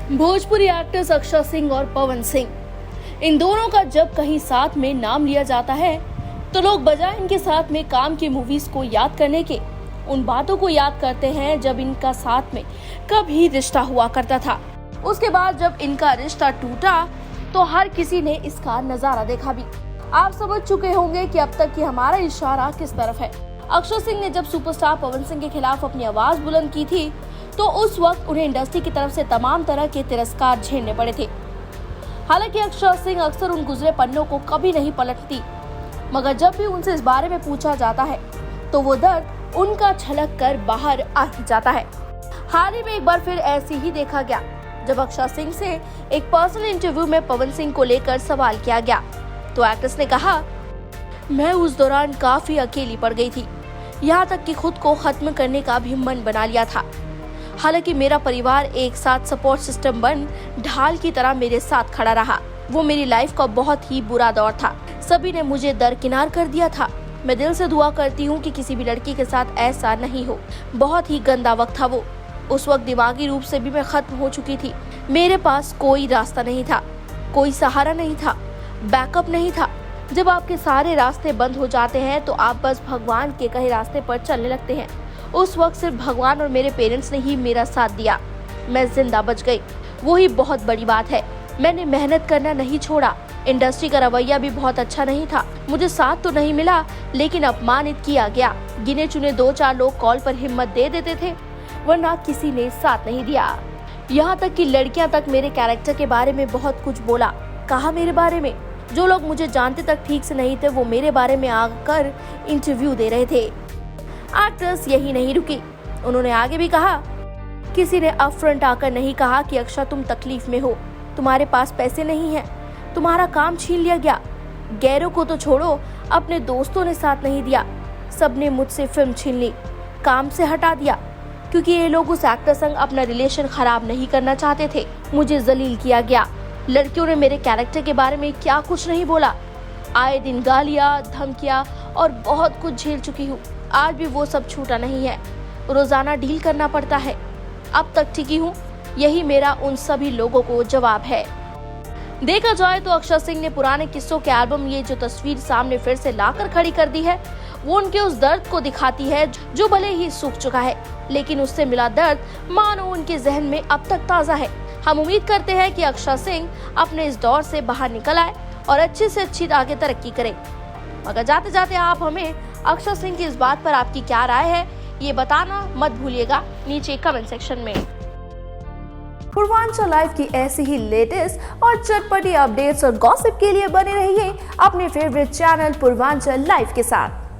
Bhojpuri actors Akshay Singh और पवन सिंह, इन दोनों का जब कहीं साथ में नाम लिया जाता है तो लोग बजाय इनके साथ में काम की मूवीज को याद करने के उन बातों को याद करते हैं जब इनका साथ में कभी रिश्ता हुआ करता था। उसके बाद जब इनका रिश्ता टूटा तो हर किसी ने इसका नजारा देखा भी। आप समझ चुके होंगे कि अब तक की हमारा इशारा किस तरफ है। अक्षय सिंह ने जब सुपरस्टार पवन सिंह के खिलाफ अपनी आवाज बुलंद की थी तो उस वक्त उन्हें इंडस्ट्री की तरफ से तमाम तरह के तिरस्कार झेलने पड़े थे। हालांकि अक्षय सिंह अक्सर उन गुजरे पन्नों को कभी नहीं पलटती, मगर जब भी उनसे इस बारे में पूछा जाता है तो वो दर्द उनका छलक कर बाहर आ ही जाता है। हाल ही में एक बार फिर ऐसे ही देखा गया जब अक्षय सिंह से एक पर्सनल इंटरव्यू में पवन सिंह को लेकर सवाल किया गया तो एक्ट्रेस ने कहा, मैं उस दौरान काफी अकेली पड़ गई थी, यहाँ तक कि खुद को खत्म करने का भी मन बना लिया था। हालांकि मेरा परिवार एक साथ सपोर्ट सिस्टम बन ढाल की तरह मेरे साथ खड़ा रहा। वो मेरी लाइफ का बहुत ही बुरा दौर था, सभी ने मुझे दरकिनार कर दिया था। मैं दिल से दुआ करती हूँ कि किसी भी लड़की के साथ ऐसा नहीं हो। बहुत ही गंदा वक्त था वो। उस वक्त दिमागी रूप से भी मैं खत्म हो चुकी थी। मेरे पास कोई रास्ता नहीं था, कोई सहारा नहीं था, बैकअप नहीं था। जब आपके सारे रास्ते बंद हो जाते हैं तो आप बस भगवान के कहे रास्ते पर चलने लगते हैं। उस वक्त सिर्फ भगवान और मेरे पेरेंट्स ने ही मेरा साथ दिया। मैं जिंदा बच गई, वो ही बहुत बड़ी बात है। मैंने मेहनत करना नहीं छोड़ा। इंडस्ट्री का रवैया भी बहुत अच्छा नहीं था। मुझे साथ तो नहीं मिला लेकिन अपमानित किया गया। गिने चुने 2-4 लोग कॉल पर हिम्मत दे देते थे, वरना किसी ने साथ नहीं दिया। यहाँ तक कि लड़कियाँ तक मेरे कैरेक्टर के बारे में बहुत कुछ बोला, कहा मेरे बारे में। जो लोग मुझे जानते तक ठीक से नहीं थे वो मेरे बारे में आकर इंटरव्यू दे रहे थे। एक्ट्रेस यही नहीं रुकी, उन्होंने आगे भी कहा, किसी ने अपफ्रंट आकर नहीं कहा कि अक्षय तुम तकलीफ में हो, तुम्हारे पास पैसे नहीं हैं, तुम्हारा काम छीन लिया गया। गैरों को तो छोड़ो, अपने दोस्तों ने साथ नहीं दिया। सबने मुझसे फिल्म छीन ली, काम से हटा दिया, क्योंकि ये लोग उस एक्टर संग अपना रिलेशन खराब नहीं करना चाहते थे। मुझे जलील किया गया। लड़कियों ने मेरे कैरेक्टर के बारे में क्या कुछ नहीं बोला। आए दिन गालियाँ, धमकियाँ और बहुत कुछ झेल चुकी हूँ। आज भी वो सब छूटा नहीं है। रोजाना डील करना पड़ता है। अब तक टिकी हूँ, यही मेरा उन सभी लोगों को जवाब है। देखा जाए तो अक्षय सिंह ने पुराने किस्सों के एल्बम ये जो तस्वीर सामने फिर से लाकर खड़ी कर दी है वो उनके उस दर्द को दिखाती है जो भले ही सूख चुका है, लेकिन उससे मिला दर्द मानो उनके जहन में अब तक ताजा है। हम उम्मीद करते हैं कि अक्षय सिंह अपने इस दौर से बाहर निकल आए और अच्छी से अच्छी आगे तरक्की करें। मगर जाते जाते आप हमें अक्षय सिंह की इस बात पर आपकी क्या राय है ये बताना मत भूलिएगा नीचे कमेंट सेक्शन में। पूर्वांचल लाइव की ऐसी ही लेटेस्ट और चटपटी अपडेट्स और गॉसिप के लिए बने रहिए अपने फेवरेट चैनल पूर्वांचल लाइव के साथ।